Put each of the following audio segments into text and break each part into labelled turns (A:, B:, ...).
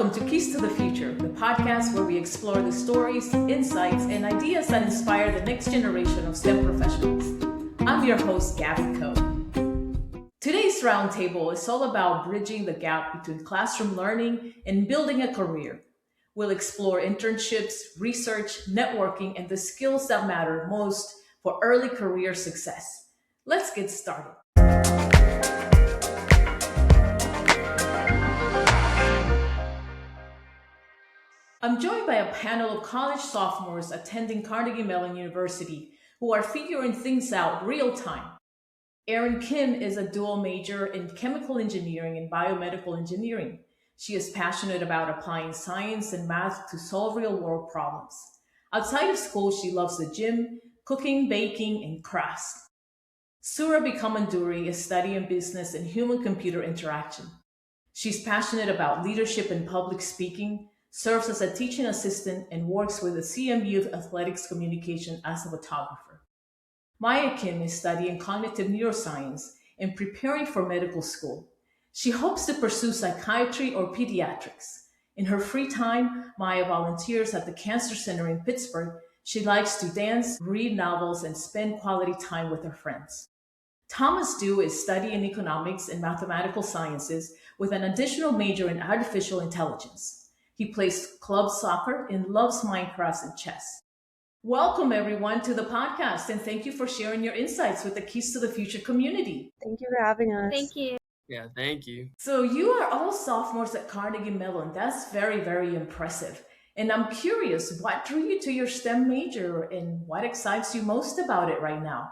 A: Welcome to Keys to the Future, the podcast where we explore the stories, insights, and ideas that inspire the next generation of STEM professionals. I'm your host, Gavin Coe. Today's roundtable is all about bridging the gap between classroom learning and building a career. We'll explore internships, research, networking, and the skills that matter most for early career success. Let's get started. I'm joined by a panel of college sophomores attending Carnegie Mellon University who are figuring things out real time. Erin Kim is a dual major in chemical engineering and biomedical engineering. She is passionate about applying science and math to solve real world problems. Outside of school, she loves the gym, cooking, baking, and crafts. Surabhi Komanduri is studying business and human computer interaction. She's passionate about leadership and public speaking, serves as a teaching assistant, and works with the CMU athletics communication as a photographer. Maya Kim is studying cognitive neuroscience and preparing for medical school. She hopes to pursue psychiatry or pediatrics. In her free time, Maya volunteers at the Cancer Center in Pittsburgh. She likes to dance, read novels, and spend quality time with her friends. Thomas Du is studying economics and mathematical sciences with an additional major in artificial intelligence. He plays club soccer and loves Minecraft and chess. Welcome, everyone, to the podcast, and thank you for sharing your insights with the Keys to the Future community.
B: Thank you for having us.
C: Thank you.
D: Yeah, thank you.
A: So, you are all sophomores at Carnegie Mellon. That's very, very impressive. And I'm curious, what drew you to your STEM major and what excites you most about it right now?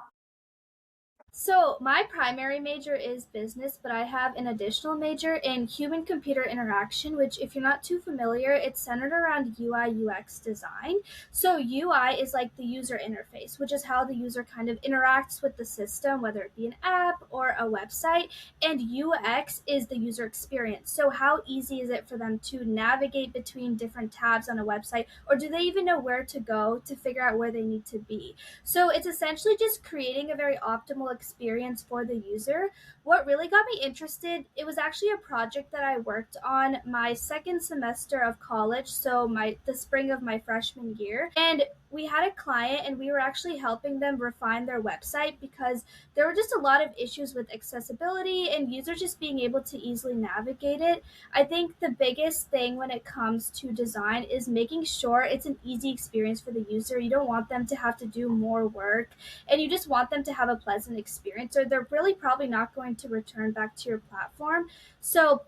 C: So my primary major is business, but I have an additional major in human-computer interaction, which if you're not too familiar, it's centered around UI UX design. So UI is like the user interface, which is how the user kind of interacts with the system, whether it be an app or a website, and UX is the user experience. So how easy is it for them to navigate between different tabs on a website, or do they even know where to go to figure out where they need to be? So it's essentially just creating a very optimal experience for the user. What really got me interested, it was actually a project that I worked on my second semester of college, so the spring of my freshman year. And we had a client and we were actually helping them refine their website because there were just a lot of issues with accessibility and users just being able to easily navigate it. I think the biggest thing when it comes to design is making sure it's an easy experience for the user. You don't want them to have to do more work, and you just want them to have a pleasant experience, or they're really probably not going to return back to your platform. So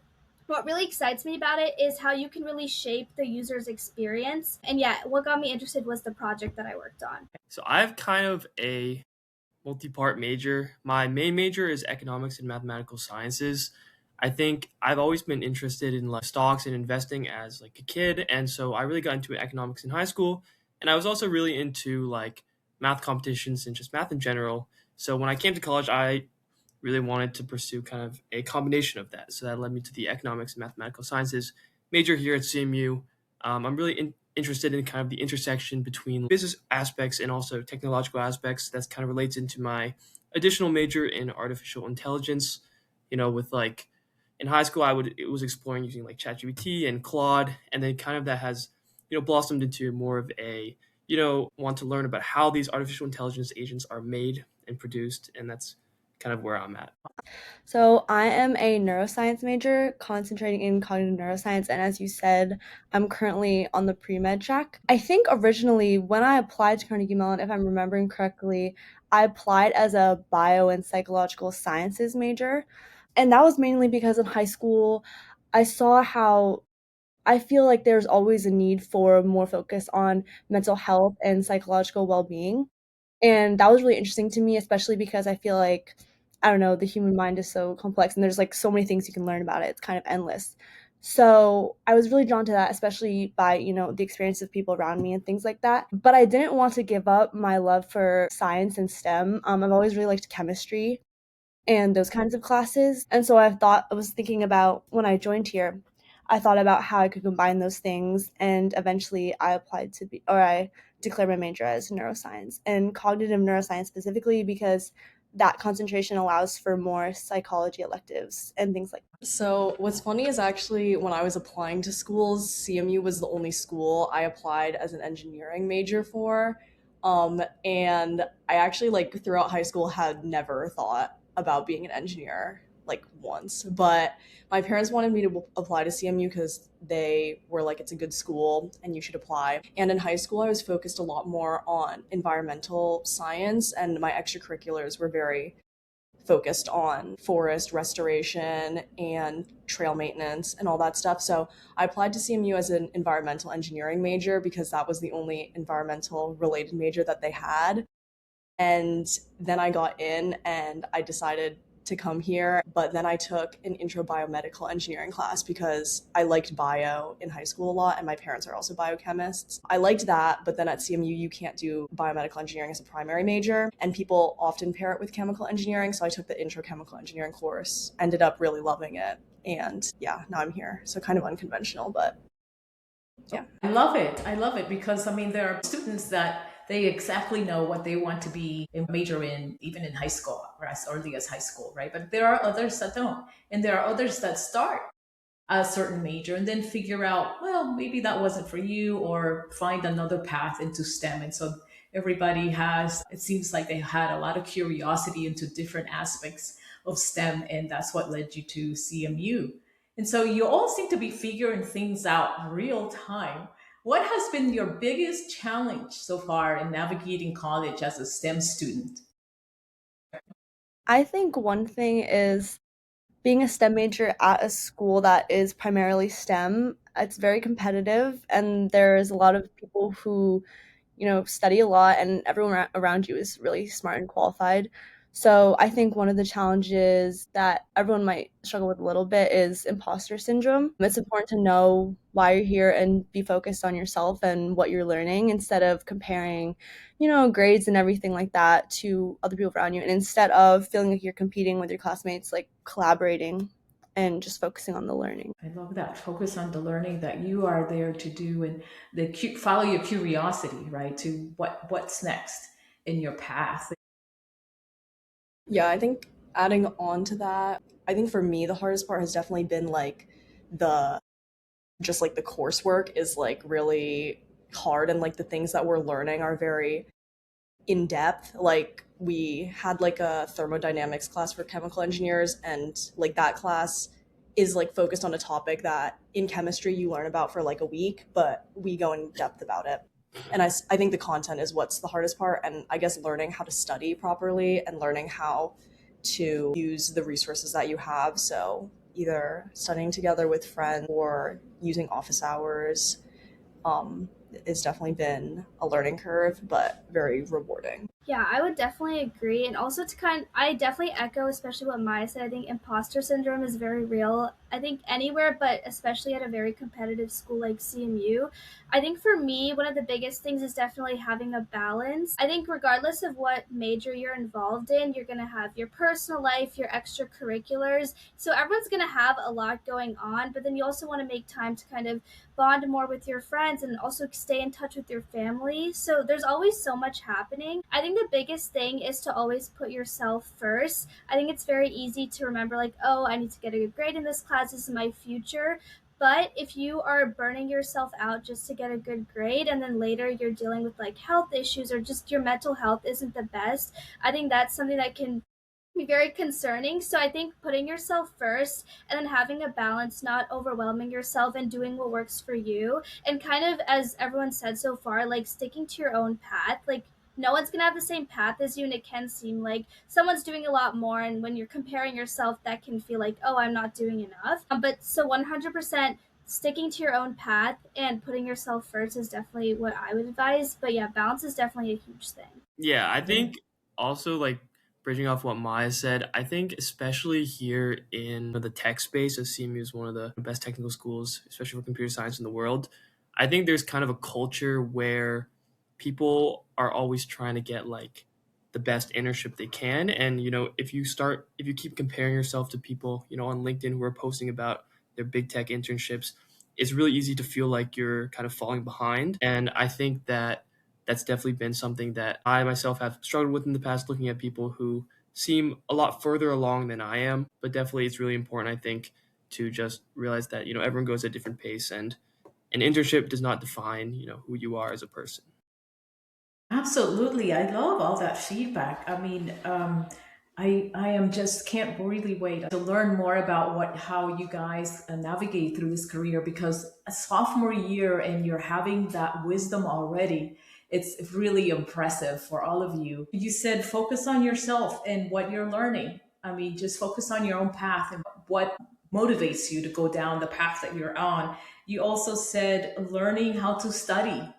C: what really excites me about it is how you can really shape the user's experience. And yeah, what got me interested was the project that I worked on.
D: So I have kind of a multi-part major. My main major is economics and mathematical sciences. I think I've always been interested in like stocks and investing as like a kid, and so I really got into economics in high school. And I was also really into like math competitions and just math in general. So when I came to college, I really wanted to pursue kind of a combination of that. So that led me to the economics and mathematical sciences major here at CMU. I'm really interested in kind of the intersection between business aspects and also technological aspects. That kind of relates into my additional major in artificial intelligence. You know, with like in high school, it was exploring using like ChatGPT and Claude, and then kind of that has blossomed into more of a want to learn about how these artificial intelligence agents are made and produced, and that's kind of where I'm at.
B: So I am a neuroscience major concentrating in cognitive neuroscience, and as you said, I'm currently on the pre-med track. I think originally when I applied to Carnegie Mellon, if I'm remembering correctly, I applied as a bio and psychological sciences major, and that was mainly because in high school I saw how I feel like there's always a need for more focus on mental health and psychological well-being. And that was really interesting to me, especially because I feel like, I don't know, the human mind is so complex and there's like so many things you can learn about it. It's kind of endless. So I was really drawn to that, especially by, the experience of people around me and things like that. But I didn't want to give up my love for science and STEM. I've always really liked chemistry and those kinds of classes. And so I was thinking about when I joined here, I thought about how I could combine those things, and eventually I declared my major as neuroscience and cognitive neuroscience specifically because that concentration allows for more psychology electives and things like that.
E: So, what's funny is actually when I was applying to schools, CMU was the only school I applied as an engineering major for. And I actually, like, throughout high school, had never thought about being an engineer, like, once. But my parents wanted me to apply to CMU because they were like, it's a good school and you should apply. And in high school, I was focused a lot more on environmental science, and my extracurriculars were very focused on forest restoration and trail maintenance and all that stuff. So I applied to CMU as an environmental engineering major because that was the only environmental related major that they had. And then I got in and I decided to come here. But then I took an intro biomedical engineering class because I liked bio in high school a lot, and my parents are also biochemists. I liked that, but then at CMU, you can't do biomedical engineering as a primary major, and people often pair it with chemical engineering. So I took the intro chemical engineering course, ended up really loving it. And yeah, now I'm here. So kind of unconventional, but yeah.
A: I love it. I love it because I mean, there are students that they exactly know what they want to be a major in, even in high school, or as early as high school, right? But there are others that don't. And there are others that start a certain major and then figure out, well, maybe that wasn't for you, or find another path into STEM. And so everybody has, it seems like they had a lot of curiosity into different aspects of STEM, and that's what led you to CMU. And so you all seem to be figuring things out real time. What has been your biggest challenge so far in navigating college as a STEM student?
B: I think one thing is being a STEM major at a school that is primarily STEM. It's very competitive, and there's a lot of people who study a lot, and everyone around you is really smart and qualified. So I think one of the challenges that everyone might struggle with a little bit is imposter syndrome. It's important to know why you're here and be focused on yourself and what you're learning instead of comparing, grades and everything like that to other people around you. And instead of feeling like you're competing with your classmates, like collaborating and just focusing on the learning.
A: I love that. Focus on the learning that you are there to do, and follow your curiosity, right? To what's next in your path.
E: Yeah, I think adding on to that, I think for me, the hardest part has definitely been like the just like the coursework is like really hard, and like the things that we're learning are very in depth. Like we had like a thermodynamics class for chemical engineers, and like that class is like focused on a topic that in chemistry you learn about for like a week, but we go in depth about it. And I think the content is what's the hardest part, and I guess learning how to study properly and learning how to use the resources that you have. So either studying together with friends or using office hours, it's definitely been a learning curve, but very rewarding.
C: Yeah, I would definitely agree. And also I definitely echo, especially what Maya said. I think imposter syndrome is very real. I think anywhere, but especially at a very competitive school like CMU. I think for me, one of the biggest things is definitely having a balance. I think regardless of what major you're involved in, you're going to have your personal life, your extracurriculars. So everyone's going to have a lot going on, but then you also want to make time to kind of bond more with your friends and also stay in touch with your family. So there's always so much happening. I think the biggest thing is to always put yourself first. I think it's very easy to remember, like, oh, I need to get a good grade in this class, this is my future. But if you are burning yourself out just to get a good grade, and then later you're dealing with like health issues, or just your mental health isn't the best, I think that's something that can be very concerning. So I think putting yourself first and then having a balance, not overwhelming yourself and doing what works for you. And kind of, as everyone said so far, like sticking to your own path. Like no one's gonna have the same path as you, and it can seem like someone's doing a lot more, and when you're comparing yourself, that can feel like, oh, I'm not doing enough. But so 100% sticking to your own path and putting yourself first is definitely what I would advise. But yeah, balance is definitely a huge thing.
D: Yeah, I think also like bridging off what Maya said, I think especially here in the tech space, as CMU is one of the best technical schools, especially for computer science in the world, I think there's kind of a culture where people are always trying to get like the best internship they can. And, if you keep comparing yourself to people, on LinkedIn who are posting about their big tech internships, it's really easy to feel like you're kind of falling behind. And I think that that's definitely been something that I myself have struggled with in the past, looking at people who seem a lot further along than I am, but definitely it's really important, I think, to just realize that, everyone goes at a different pace, and an internship does not define, who you are as a person.
A: Absolutely. I love all that feedback. I mean, I am just can't really wait to learn more about how you guys navigate through this career, because a sophomore year and you're having that wisdom already. It's really impressive for all of you. You said focus on yourself and what you're learning. I mean, just focus on your own path and what motivates you to go down the path that you're on. You also said learning how to study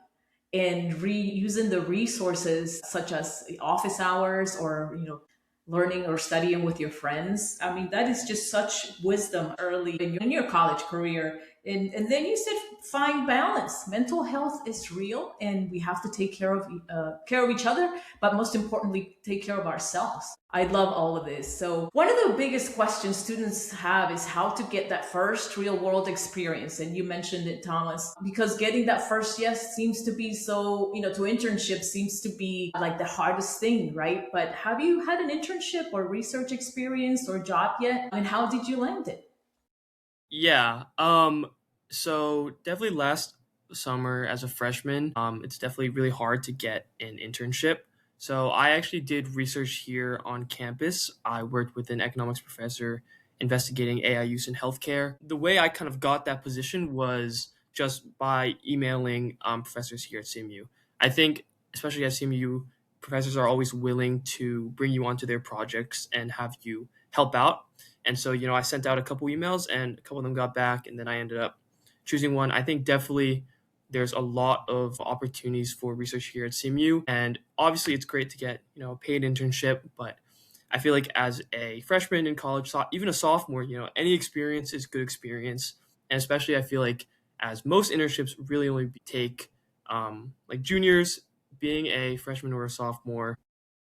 A: and reusing the resources such as office hours, or learning or studying with your friends. I mean, that is just such wisdom early in your college career. And then you said find balance. Mental health is real, and we have to take care of each other, but most importantly, take care of ourselves. I love all of this. So one of the biggest questions students have is how to get that first real world experience. And you mentioned it, Thomas, because getting that first yes seems to be so, to internship seems to be like the hardest thing, right? But have you had an internship or research experience or job yet? And how did you land it?
D: Yeah. So definitely last summer as a freshman, it's definitely really hard to get an internship. So I actually did research here on campus. I worked with an economics professor investigating AI use in healthcare. The way I kind of got that position was just by emailing professors here at CMU. I think, especially at CMU, professors are always willing to bring you onto their projects and have you help out. And so, I sent out a couple emails and a couple of them got back, and then I ended up choosing one. I think definitely there's a lot of opportunities for research here at CMU. And obviously it's great to get, a paid internship, but I feel like as a freshman in college, even a sophomore, any experience is good experience. And especially I feel like as most internships really only take like juniors, being a freshman or a sophomore,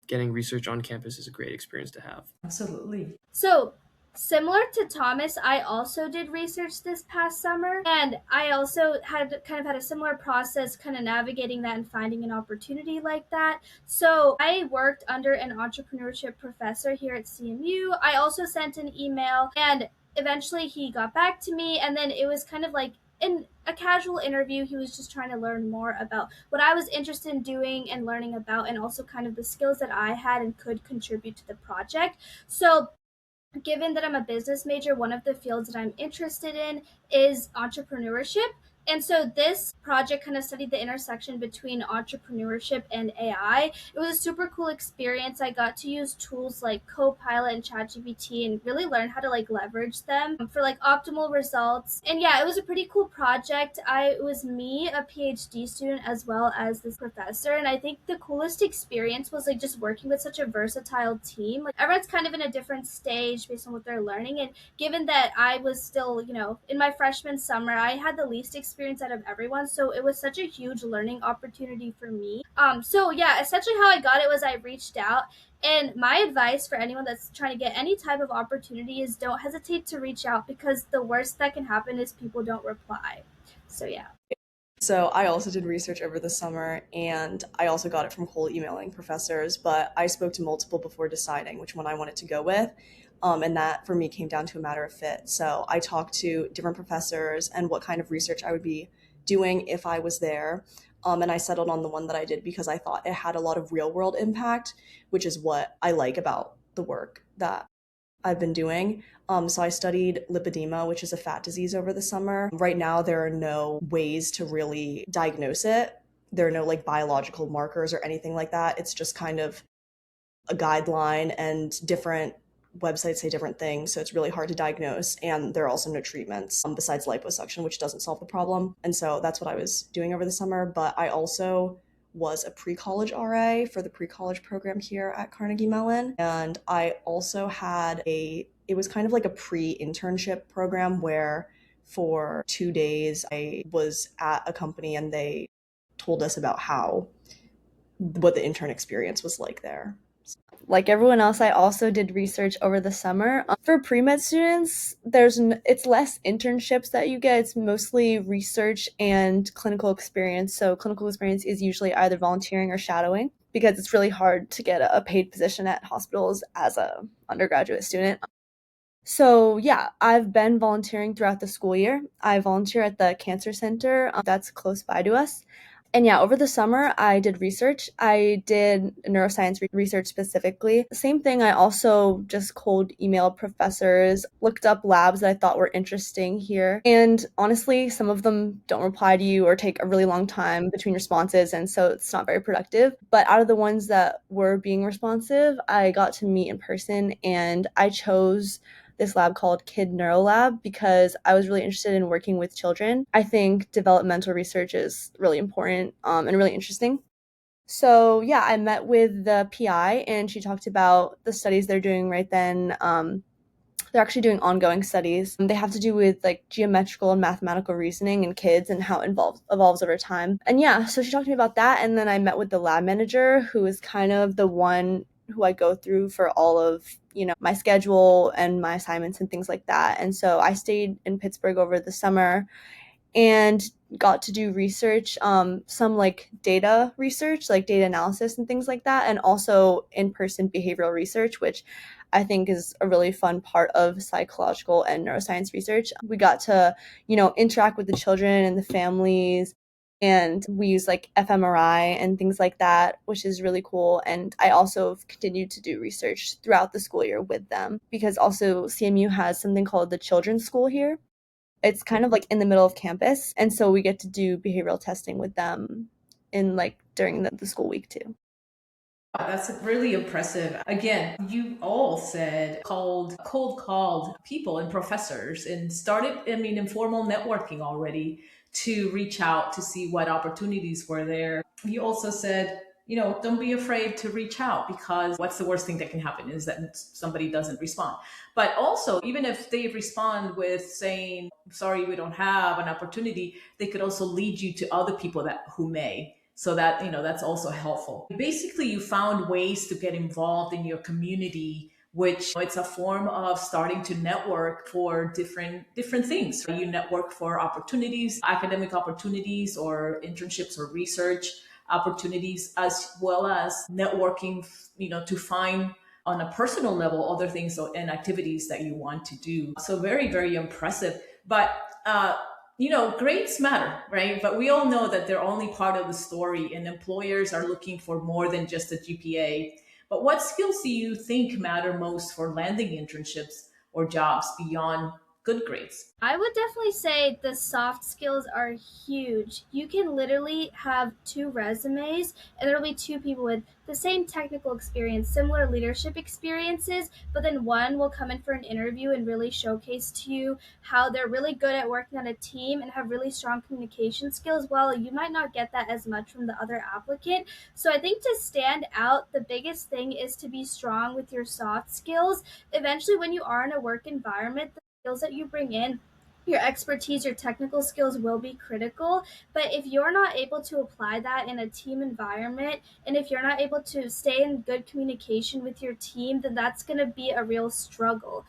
D: getting research on campus is a great experience to have.
A: Absolutely.
C: So, similar to Thomas, I also did research this past summer, and I also had a similar process kind of navigating that and finding an opportunity like that. So, I worked under an entrepreneurship professor here at CMU. I also sent an email, and eventually he got back to me, and then it was kind of like in a casual interview. He was just trying to learn more about what I was interested in doing and learning about, and also kind of the skills that I had and could contribute to the project. So, given that I'm a business major, one of the fields that I'm interested in is entrepreneurship. And so this project kind of studied the intersection between entrepreneurship and AI. It was a super cool experience. I got to use tools like Copilot and ChatGPT and really learn how to leverage them for optimal results. And yeah, it was a pretty cool project. It was me, a PhD student, as well as this professor. And I think the coolest experience was just working with such a versatile team. Everyone's kind of in a different stage based on what they're learning. And given that I was still, in my freshman summer, I had the least experience out of everyone. So it was such a huge learning opportunity for me. So yeah, essentially how I got it was I reached out. And my advice for anyone that's trying to get any type of opportunity is don't hesitate to reach out, because the worst that can happen is people don't reply. So yeah.
E: So I also did research over the summer, and I also got it from cold emailing professors, but I spoke to multiple before deciding which one I wanted to go with. And that for me came down to a matter of fit. So I talked to different professors and what kind of research I would be doing if I was there. And I settled on the one that I did because I thought it had a lot of real world impact, which is what I like about the work that I've been doing. So I studied lipedema, which is a fat disease, over the summer. Right now, there are no ways to really diagnose it. There are no biological markers or anything like that. It's just kind of a guideline, and different websites say different things. So it's really hard to diagnose. And there are also no treatments besides liposuction, which doesn't solve the problem. And so that's what I was doing over the summer. But I also was a pre-college RA for the pre-college program here at Carnegie Mellon. And I also had it was kind of like a pre-internship program where for 2 days I was at a company and they told us about what the intern experience was like there.
B: Like everyone else, I also did research over the summer. For pre-med students, it's less internships that you get. It's mostly research and clinical experience. So clinical experience is usually either volunteering or shadowing. because it's really hard to get a paid position at hospitals as a undergraduate student. So yeah, I've been volunteering throughout the school year. I volunteer at the cancer center that's close by to us. And yeah, over the summer, I did research. I did neuroscience research specifically. Same thing, I also just cold emailed professors, looked up labs that I thought were interesting here. And honestly, some of them don't reply to you or take a really long time between responses. And so it's not very productive. But out of the ones that were being responsive, I got to meet in person, and I chose this lab called Kid Neuro Lab because I was really interested in working with children. I think developmental research is really important and really interesting. So yeah, I met with the PI and she talked about the studies they're doing right then. They're actually doing ongoing studies. They have to do with like geometrical and mathematical reasoning in kids and how it evolves over time. And yeah, so she talked to me about that. And then I met with the lab manager, who is kind of the one who I go through for all of, my schedule and my assignments and things like that. And so I stayed in Pittsburgh over the summer and got to do research, some like data research, like data analysis and things like that, and also in-person behavioral research, which I think is a really fun part of psychological and neuroscience research. We got to, interact with the children and the families, and we use like fMRI and things like that, which is really cool. And I also have continued to do research throughout the school year with them because also CMU has something called the Children's School here. It's kind of like in the middle of campus, and so we get to do behavioral testing with them in like during the school week too.
A: Wow, that's really impressive. Again, you all said cold called people and professors and started, informal networking already to reach out to see what opportunities were there. You also said, don't be afraid to reach out because what's the worst thing that can happen is that somebody doesn't respond. But also, even if they respond with saying, sorry, we don't have an opportunity, they could also lead you to other people who may. So that, that's also helpful. Basically, you found ways to get involved in your community, which it's a form of starting to network for different things. You network for opportunities, academic opportunities or internships or research opportunities, as well as networking, to find on a personal level other things and activities that you want to do. So very, very impressive. But grades matter, right? But we all know that they're only part of the story, and employers are looking for more than just a GPA. But what skills do you think matter most for landing internships or jobs beyond good grades?
C: I would definitely say the soft skills are huge. You can literally have two resumes, and there'll be two people with the same technical experience, similar leadership experiences, but then one will come in for an interview and really showcase to you how they're really good at working on a team and have really strong communication skills. Well, you might not get that as much from the other applicant. So I think to stand out, the biggest thing is to be strong with your soft skills. Eventually, when you are in a work environment, skills that you bring in, your expertise, your technical skills will be critical. But if you're not able to apply that in a team environment, and if you're not able to stay in good communication with your team, then that's going to be a real struggle.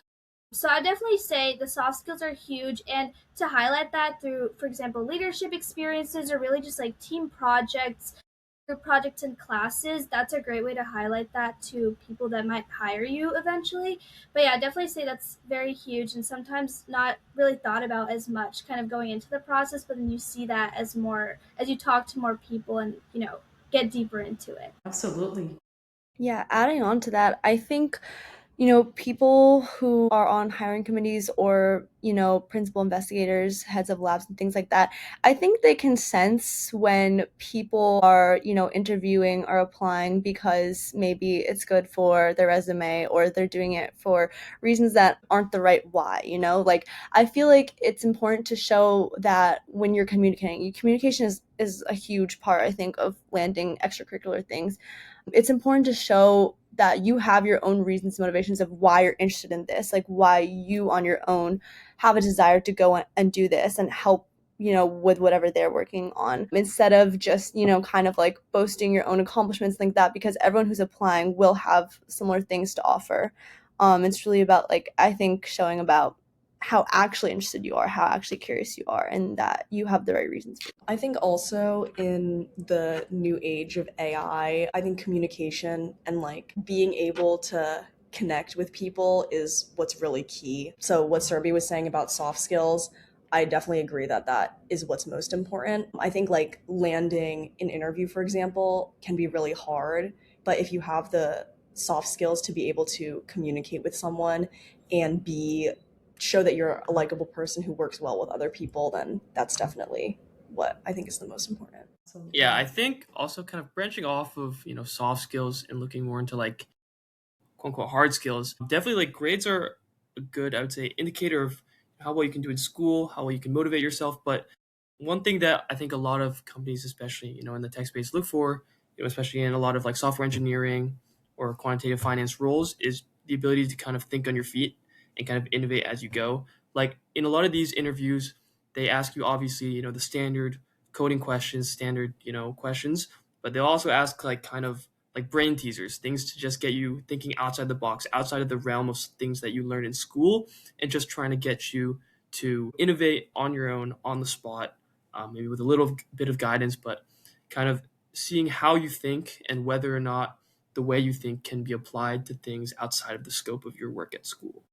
C: So I definitely say the soft skills are huge, and to highlight that through, for example, leadership experiences or really just like team projects, group projects and classes, that's a great way to highlight that to people that might hire you eventually. But yeah, I definitely say that's very huge and sometimes not really thought about as much kind of going into the process, but then you see that as more as you talk to more people and, get deeper into it.
A: Absolutely.
B: Yeah, adding on to that, I think people who are on hiring committees or, principal investigators, heads of labs and things like that, I think they can sense when people are, interviewing or applying because maybe it's good for their resume or they're doing it for reasons that aren't the right why, Like, I feel like it's important to show that when you're communicating, communication is a huge part, I think, of landing extracurricular things. It's important to show that you have your own reasons, motivations of why you're interested in this, like why you on your own have a desire to go and do this and help, with whatever they're working on, instead of just, kind of like boasting your own accomplishments like that, because everyone who's applying will have similar things to offer. It's really about, like, I think showing about how actually interested you are, how actually curious you are, and that you have the right reasons.
E: I think also in the new age of AI, I think communication and like being able to connect with people is what's really key. So what Surabhi was saying about soft skills, I definitely agree that that is what's most important. I think like landing an interview, for example, can be really hard, but if you have the soft skills to be able to communicate with someone and be show that you're a likable person who works well with other people, then that's definitely what I think is the most important.
D: Yeah, I think also kind of branching off of, soft skills and looking more into like quote unquote hard skills. Definitely like grades are a good, I would say, indicator of how well you can do in school, how well you can motivate yourself. But one thing that I think a lot of companies, especially, in the tech space look for, especially in a lot of like software engineering or quantitative finance roles is the ability to kind of think on your feet and kind of innovate as you go. Like in a lot of these interviews, they ask you obviously, the standard coding questions, standard, questions, but they'll also ask like kind of like brain teasers, things to just get you thinking outside the box, outside of the realm of things that you learned in school, and just trying to get you to innovate on your own, on the spot, maybe with a little bit of guidance, but kind of seeing how you think and whether or not the way you think can be applied to things outside of the scope of your work at school.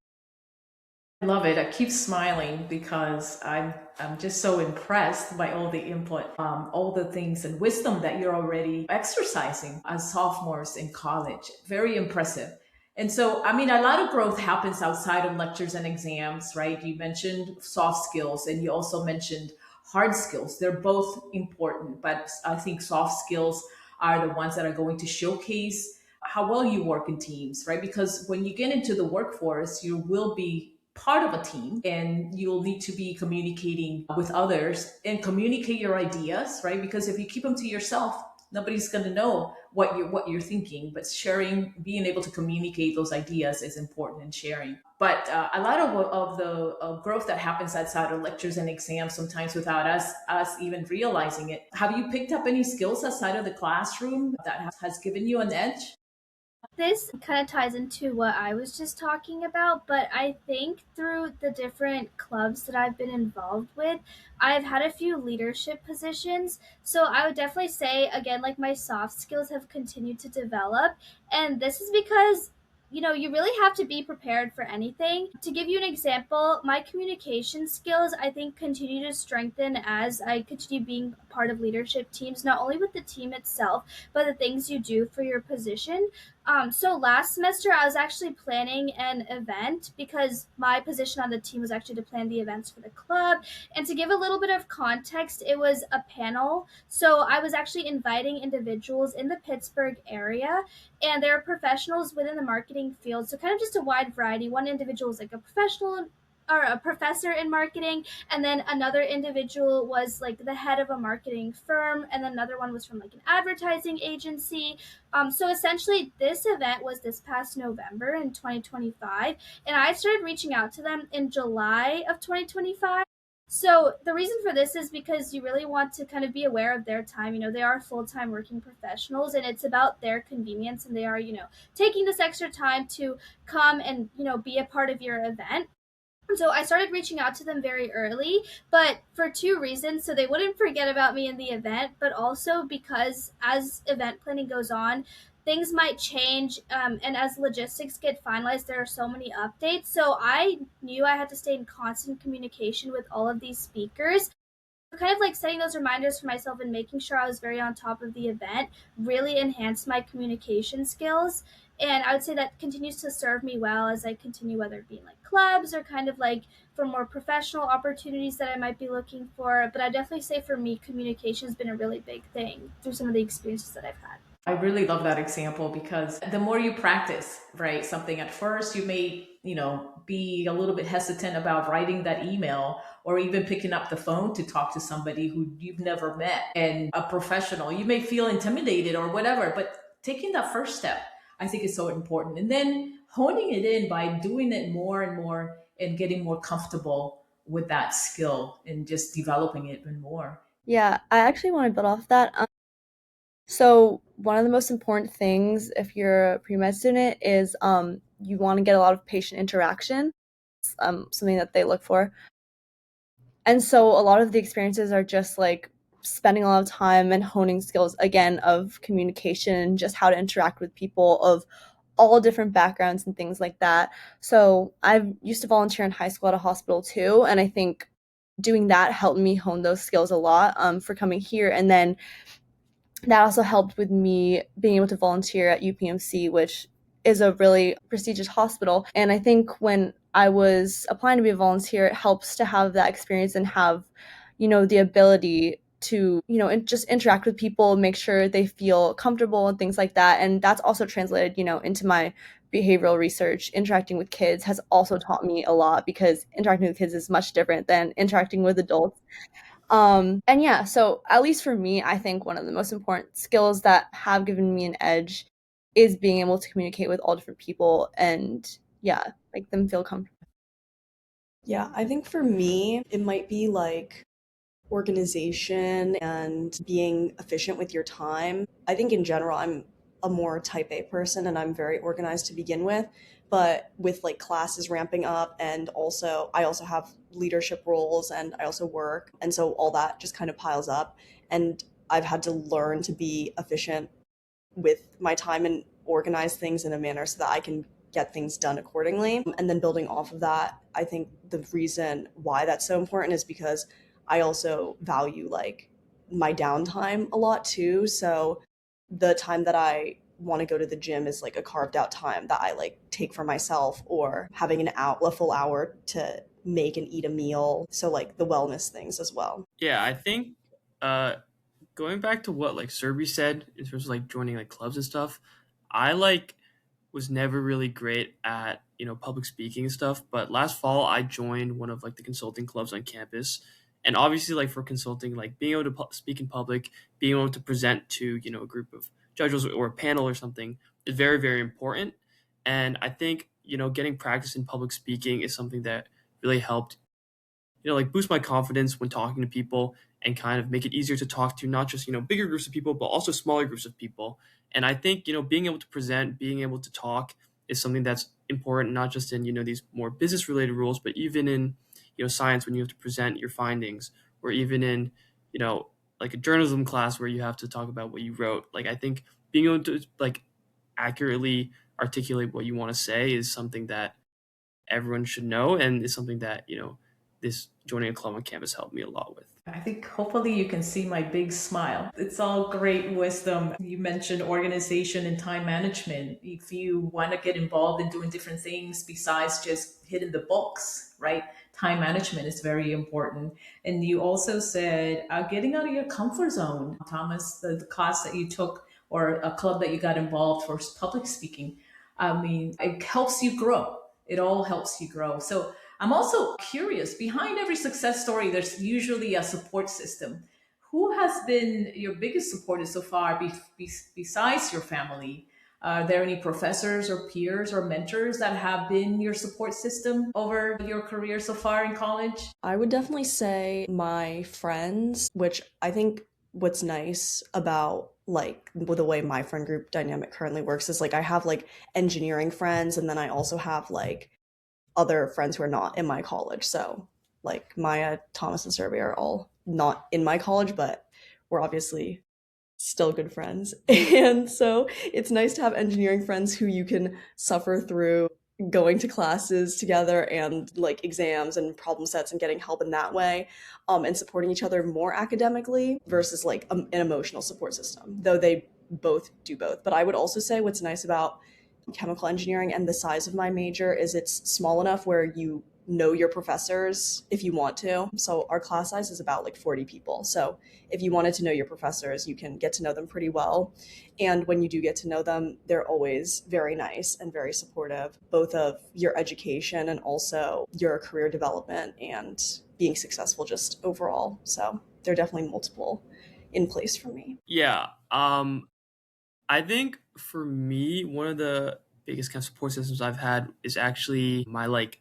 A: I love it. I keep smiling because I'm just so impressed by all the input, all the things and wisdom that you're already exercising as sophomores in college. Very impressive. And so, I mean, a lot of growth happens outside of lectures and exams, right? You mentioned soft skills and you also mentioned hard skills. They're both important, but I think soft skills are the ones that are going to showcase how well you work in teams, right? Because when you get into the workforce, you will be part of a team and you'll need to be communicating with others and communicate your ideas, right? Because if you keep them to yourself, nobody's going to know what you're thinking, but sharing, being able to communicate those ideas is important in sharing. But a lot of the growth that happens outside of lectures and exams, sometimes without us even realizing it. Have you picked up any skills outside of the classroom that has given you an edge?
C: This kind of ties into what I was just talking about, but I think through the different clubs that I've been involved with, I've had a few leadership positions. So I would definitely say, again, like my soft skills have continued to develop. And this is because you really have to be prepared for anything. To give you an example, my communication skills, I think, continue to strengthen as I continue being part of leadership teams, not only with the team itself, but the things you do for your position. So last semester I was actually planning an event because my position on the team was actually to plan the events for the club. And to give a little bit of context, it was a panel. So I was actually inviting individuals in the Pittsburgh area, and there are professionals within the marketing field. So kind of just a wide variety. One individual was like a professional or a professor in marketing, and then another individual was like the head of a marketing firm, and then another one was from like an advertising agency. So essentially, this event was this past November in 2025, and I started reaching out to them in July of 2025. So the reason for this is because you really want to kind of be aware of their time. They are full-time working professionals, and it's about their convenience, and they are, taking this extra time to come and, be a part of your event. So I started reaching out to them very early, but for two reasons. So they wouldn't forget about me in the event, but also because as event planning goes on, things might change. And as logistics get finalized, there are so many updates. So I knew I had to stay in constant communication with all of these speakers. Kind of like setting those reminders for myself and making sure I was very on top of the event really enhanced my communication skills. And I would say that continues to serve me well as I continue, whether it be in like clubs or kind of like for more professional opportunities that I might be looking for. But I definitely say for me, communication has been a really big thing through some of the experiences that I've had.
A: I really love that example because the more you practice, right, something at first, you may, be a little bit hesitant about writing that email or even picking up the phone to talk to somebody who you've never met and a professional. You may feel intimidated or whatever, but taking that first step, I think is so important. And then honing it in by doing it more and more and getting more comfortable with that skill and just developing it even more.
B: Yeah, I actually want to build off that. So one of the most important things if you're a pre-med student is you want to get a lot of patient interaction. something that they look for. And so a lot of the experiences are just like spending a lot of time and honing skills again of communication and just how to interact with people of all different backgrounds and things like that. So I used to volunteer in high school at a hospital too, and I think doing that helped me hone those skills a lot for coming here. And then that also helped with me being able to volunteer at UPMC, which is a really prestigious hospital. And I think when I was applying to be a volunteer, it helps to have that experience and have, the ability to, just interact with people, make sure they feel comfortable and things like that. And that's also translated, into my behavioral research. Interacting with kids has also taught me a lot because interacting with kids is much different than interacting with adults. And yeah, so at least for me, I think one of the most important skills that have given me an edge is being able to communicate with all different people and yeah, make them feel comfortable.
E: Yeah, I think for me, it might be like organization and being efficient with your time. I think in general, I'm a more type A person and I'm very organized to begin with. But with like classes ramping up and also I also have leadership roles and I also work. And so all that just kind of piles up. And I've had to learn to be efficient with my time and organize things in a manner so that I can get things done accordingly. And then building off of that, I think the reason why that's so important is because I also value like my downtime a lot too. So the time that I want to go to the gym is like a carved out time that I like take for myself, or having a full hour to make and eat a meal. So like the wellness things as well.
D: Yeah, I think uh, going back to what like Surabhi said in terms of like joining like clubs and stuff, I like was never really great at public speaking and stuff. But last fall, I joined one of like the consulting clubs on campus, and obviously like for consulting, like being able to speak in public, being able to present to a group of judges or a panel or something is very very important. And I think getting practice in public speaking is something that really helped like boost my confidence when talking to people and kind of make it easier to talk to not just bigger groups of people but also smaller groups of people. And I think being able to present, being able to talk is something that's important, not just in these more business related roles, but even in science when you have to present your findings, or even in you know like a journalism class where you have to talk about what you wrote. Like I think being able to like accurately articulate what you want to say is something that everyone should know, and is something that this joining a club on campus helped me a lot with.
A: I think hopefully you can see my big smile. It's all great wisdom. You mentioned organization and time management. If you want to get involved in doing different things besides just hitting the books, right? Time management is very important. And you also said getting out of your comfort zone, Thomas, the class that you took or a club that you got involved for public speaking. I mean, it helps you grow. It all helps you grow. So I'm also curious, behind every success story, there's usually a support system. Who has been your biggest supporter so far besides your family? Are there any professors or peers or mentors that have been your support system over your career so far in college?
E: I would definitely say my friends, which I think what's nice about like the way my friend group dynamic currently works is like I have like engineering friends and then I also have like other friends who are not in my college. So like Maya, Thomas, and Survey are all not in my college, but we're obviously still good friends. And so it's nice to have engineering friends who you can suffer through going to classes together and like exams and problem sets and getting help in that way, and supporting each other more academically versus like an emotional support system, though they both do both. But I would also say what's nice about chemical engineering and the size of my major is it's small enough where you know your professors if you want to. So our class size is about like 40 people. So if you wanted to know your professors, you can get to know them pretty well. And when you do get to know them, they're always very nice and very supportive, both of your education and also your career development and being successful just overall. So there are definitely multiple in place for me.
D: Yeah, I think for me, one of the biggest kind of support systems I've had is actually my like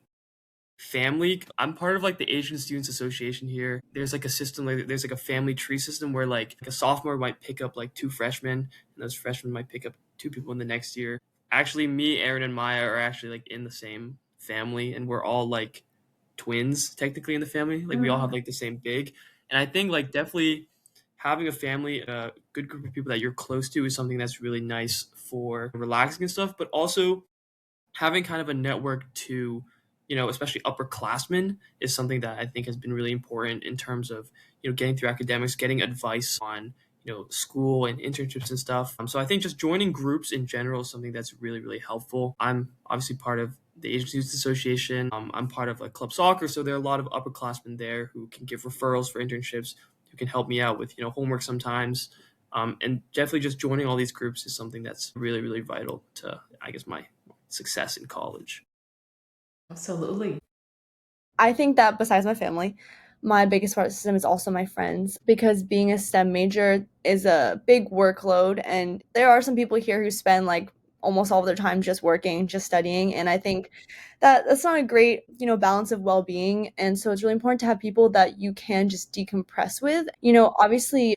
D: family. I'm part of like the Asian Students Association here. There's like a system, like there's like a family tree system where like a sophomore might pick up like two freshmen, and those freshmen might pick up two people in the next year. Actually, me, Aaron, and Maya are actually like in the same family, and we're all like twins technically in the family. Like we all have like the same big, and I think like definitely having a family, a good group of people that you're close to is something that's really nice for relaxing and stuff, but also having kind of a network to, especially upperclassmen is something that I think has been really important in terms of, getting through academics, getting advice on, school and internships and stuff. So I think just joining groups in general is something that's really, really helpful. I'm obviously part of the Asian Students Association. I'm part of like club soccer. So there are a lot of upperclassmen there who can give referrals for internships, who can help me out with, homework sometimes. And definitely just joining all these groups is something that's really, really vital to, I guess, my success in college.
A: Absolutely.
B: I think that besides my family, my biggest support system is also my friends, because being a STEM major is a big workload, and there are some people here who spend like almost all of their time just working, just studying, and I think that that's not a great, balance of well-being, and so it's really important to have people that you can just decompress with. Obviously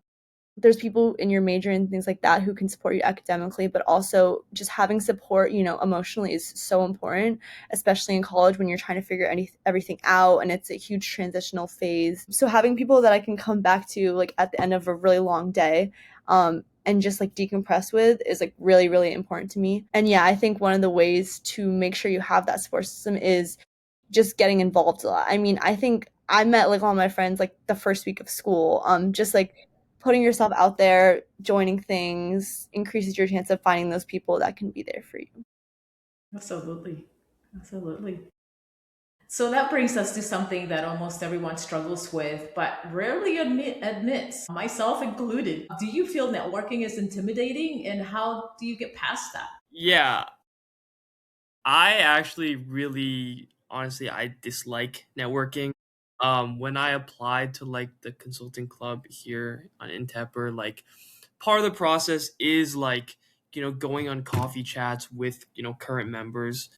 B: there's people in your major and things like that who can support you academically, but also just having support, emotionally is so important, especially in college when you're trying to figure everything out and it's a huge transitional phase. So having people that I can come back to like at the end of a really long day, and just like decompress with is like really, really important to me. And yeah, I think one of the ways to make sure you have that support system is just getting involved a lot. I mean, I think I met like all of my friends like the first week of school. Just like putting yourself out there, joining things increases your chance of finding those people that can be there for you.
A: Absolutely. Absolutely. So that brings us to something that almost everyone struggles with, but rarely admits, myself included. Do you feel networking is intimidating, and how do you get past that?
D: Yeah, I actually really, honestly, I dislike networking. When I applied to like the consulting club here on Intepper, like part of the process is like, going on coffee chats with, current members.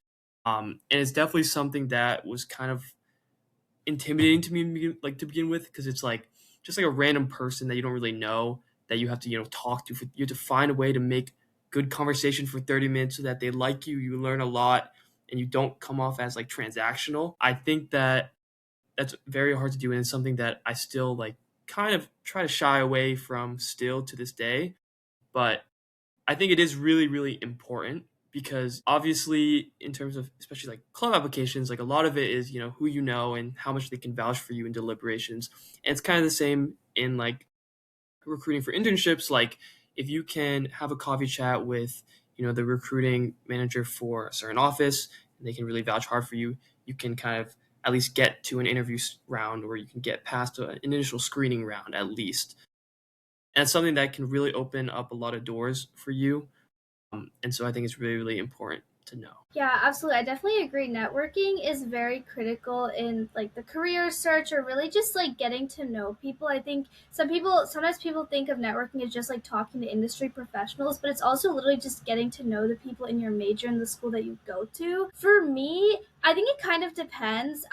D: And it's definitely something that was kind of intimidating to me, like to begin with, because it's like just like a random person that you don't really know that you have to talk to. You have to find a way to make good conversation for 30 minutes so that they like you. You learn a lot, and you don't come off as like transactional. I think that that's very hard to do, and it's something that I still like kind of try to shy away from still to this day. But I think it is really, really important because obviously, in terms of especially like club applications, like a lot of it is, who you know and how much they can vouch for you in deliberations. And it's kind of the same in like recruiting for internships. Like if you can have a coffee chat with, the recruiting manager for a certain office and they can really vouch hard for you, you can kind of at least get to an interview round, or you can get past an initial screening round at least. And it's something that can really open up a lot of doors for you. And so I think it's really, really important to know.
C: Yeah, absolutely. I definitely agree. Networking is very critical in like the career search or really just like getting to know people. I think sometimes people think of networking as just like talking to industry professionals, but it's also literally just getting to know the people in your major and the school that you go to. For me, I think it kind of depends.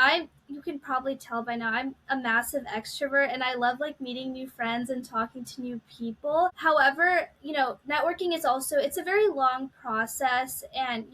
C: You can probably tell by now I'm a massive extrovert and I love like meeting new friends and talking to new people. However, networking is also it's a very long process, and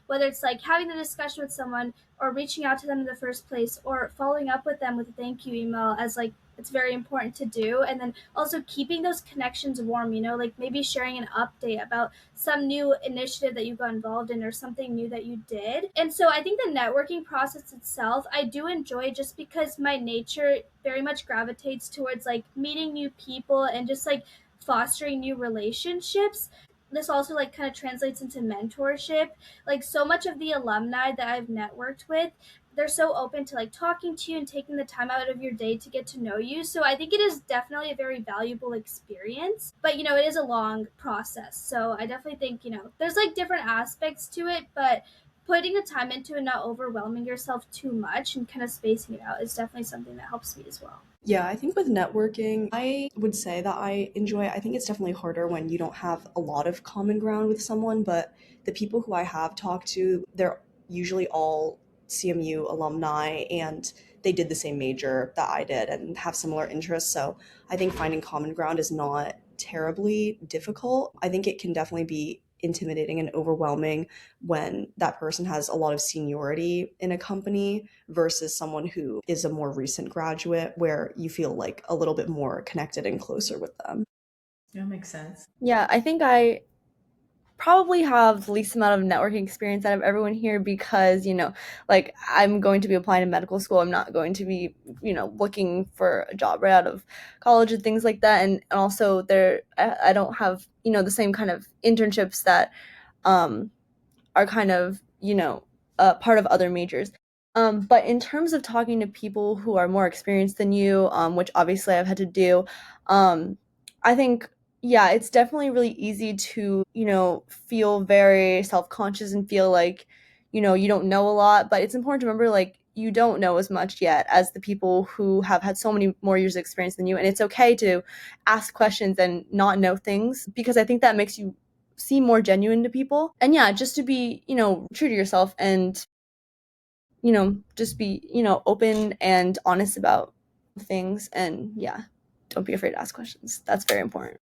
C: whether it's like having the discussion with someone or reaching out to them in the first place or following up with them with a thank you email, as like it's very important to do. And then also keeping those connections warm, like maybe sharing an update about some new initiative that you got involved in or something new that you did. And so I think the networking process itself I do enjoy, just because my nature very much gravitates towards like meeting new people and just like fostering new relationships. This also like kind of translates into mentorship. Like so much of the alumni that I've networked with, they're so open to like talking to you and taking the time out of your day to get to know you. So I think it is definitely a very valuable experience. But it is a long process. So I definitely think, there's like different aspects to it, but putting the time into it, not overwhelming yourself too much and kind of spacing it out is definitely something that helps me as well.
E: Yeah, I think with networking, I would say that I enjoy it. I think it's definitely harder when you don't have a lot of common ground with someone, but the people who I have talked to, they're usually all CMU alumni and they did the same major that I did and have similar interests. So I think finding common ground is not terribly difficult. I think it can definitely be intimidating and overwhelming when that person has a lot of seniority in a company versus someone who is a more recent graduate where you feel like a little bit more connected and closer with them.
A: That makes sense.
B: Yeah, I think I probably have the least amount of networking experience out of everyone here because, like I'm going to be applying to medical school. I'm not going to be, looking for a job right out of college and things like that. And also I don't have, the same kind of internships that are kind of, part of other majors. But in terms of talking to people who are more experienced than you, which obviously I've had to do, I think, yeah, it's definitely really easy to, feel very self-conscious and feel like, you don't know a lot. But it's important to remember, like, you don't know as much yet as the people who have had so many more years of experience than you. And it's okay to ask questions and not know things because I think that makes you seem more genuine to people. And yeah, just to be, true to yourself and, just be, open and honest about things. And yeah, don't be afraid to ask questions. That's very important.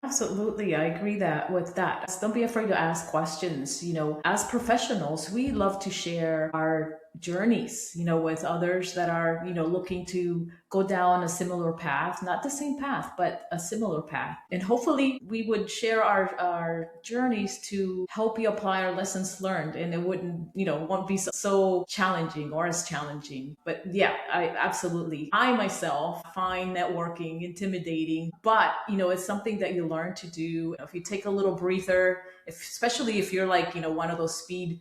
A: Absolutely, I agree that with that. Don't be afraid to ask questions. As professionals, we love to share our journeys, with others that are, looking to go down a similar path, not the same path, but a similar path. And hopefully we would share our journeys to help you apply our lessons learned and it won't be so challenging or as challenging. But yeah, I myself find networking intimidating, but it's something that you learn to do. If you take a little breather, especially if you're like, one of those speed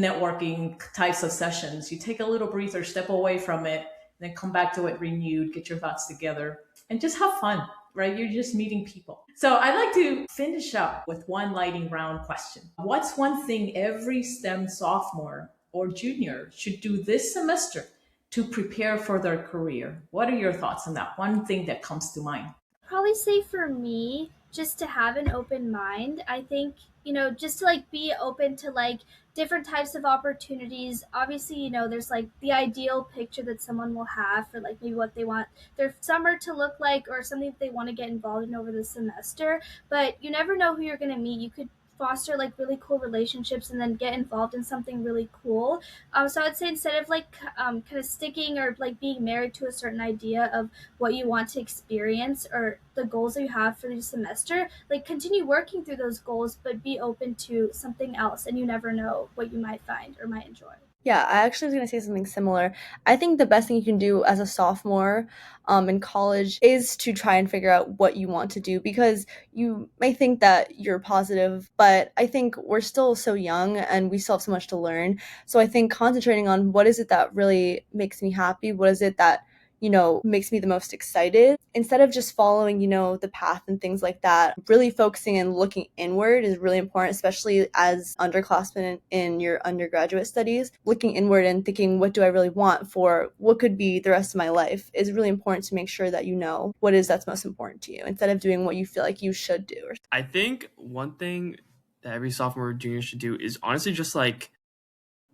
A: networking types of sessions, you take a little breather, step away from it, then come back to it renewed, get your thoughts together, and just have fun, right? You're just meeting people. So I'd like to finish up with one lightning round question. What's one thing every STEM sophomore or junior should do this semester to prepare for their career? What are your thoughts on that? One thing that comes to mind.
C: Probably say for me, just to have an open mind. I think, just to like be open to like different types of opportunities. Obviously, there's like the ideal picture that someone will have for like maybe what they want their summer to look like or something that they want to get involved in over the semester. But you never know who you're going to meet. You could foster like really cool relationships and then get involved in something really cool. So I'd say instead of like kind of sticking or like being married to a certain idea of what you want to experience or the goals that you have for the semester, like continue working through those goals, but be open to something else. And you never know what you might find or might enjoy.
B: Yeah, I actually was going to say something similar. I think the best thing you can do as a sophomore in college is to try and figure out what you want to do because you may think that you're positive, but I think we're still so young and we still have so much to learn. So I think concentrating on what is it that really makes me happy, what is it that makes me the most excited. Instead of just following, the path and things like that, really focusing and looking inward is really important, especially as underclassmen in your undergraduate studies. Looking inward and thinking, what do I really want for what could be the rest of my life is really important to make sure that you know what is that's most important to you instead of doing what you feel like you should do.
D: I think one thing that every sophomore or junior should do is honestly just like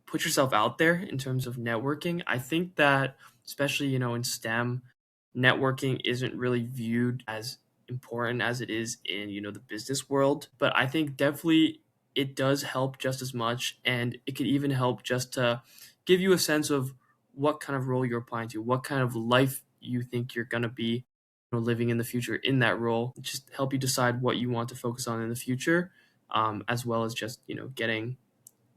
D: put yourself out there in terms of networking. I think that especially, in STEM, networking isn't really viewed as important as it is in, the business world. But I think definitely it does help just as much. And it could even help just to give you a sense of what kind of role you're applying to, what kind of life you think you're going to be living in the future in that role. Just help you decide what you want to focus on in the future, as well as just, getting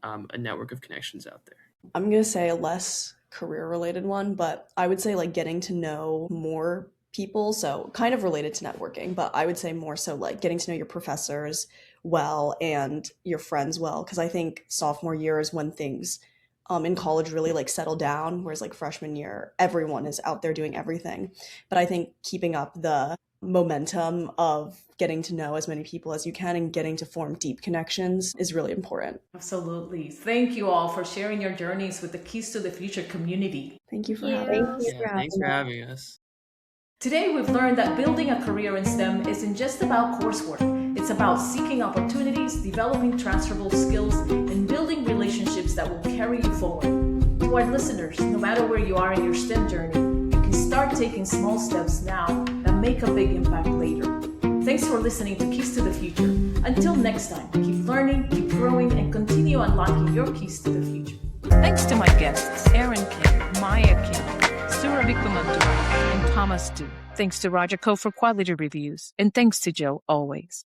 D: a network of connections out there.
E: I'm going to say a less career related one, but I would say like getting to know more people. So kind of related to networking, but I would say more so like getting to know your professors well and your friends well. Cause I think sophomore year is when things in college really like settle down. Whereas like freshman year, everyone is out there doing everything. But I think keeping up the momentum of getting to know as many people as you can and getting to form deep connections is really important.
A: Absolutely. Thank you all for sharing your journeys with the Keys to the Future community.
E: Thank you for
C: Thank
E: having
C: you.
E: us.
D: Thanks for having us.
A: Today, we've learned that building a career in STEM isn't just about coursework. It's about seeking opportunities, developing transferable skills, and building relationships that will carry you forward. To our listeners, no matter where you are in your STEM journey, you can start taking small steps now that make a big impact later. Thanks for listening to Keys to the Future. Until next time, keep learning, keep growing, and continue unlocking your keys to the future. Thanks to my guests, Erin Kim, Maya Kim, Surabhi Komanduri, and Thomas Du. Thanks to Roger Ko for quality reviews, and thanks to Joe always.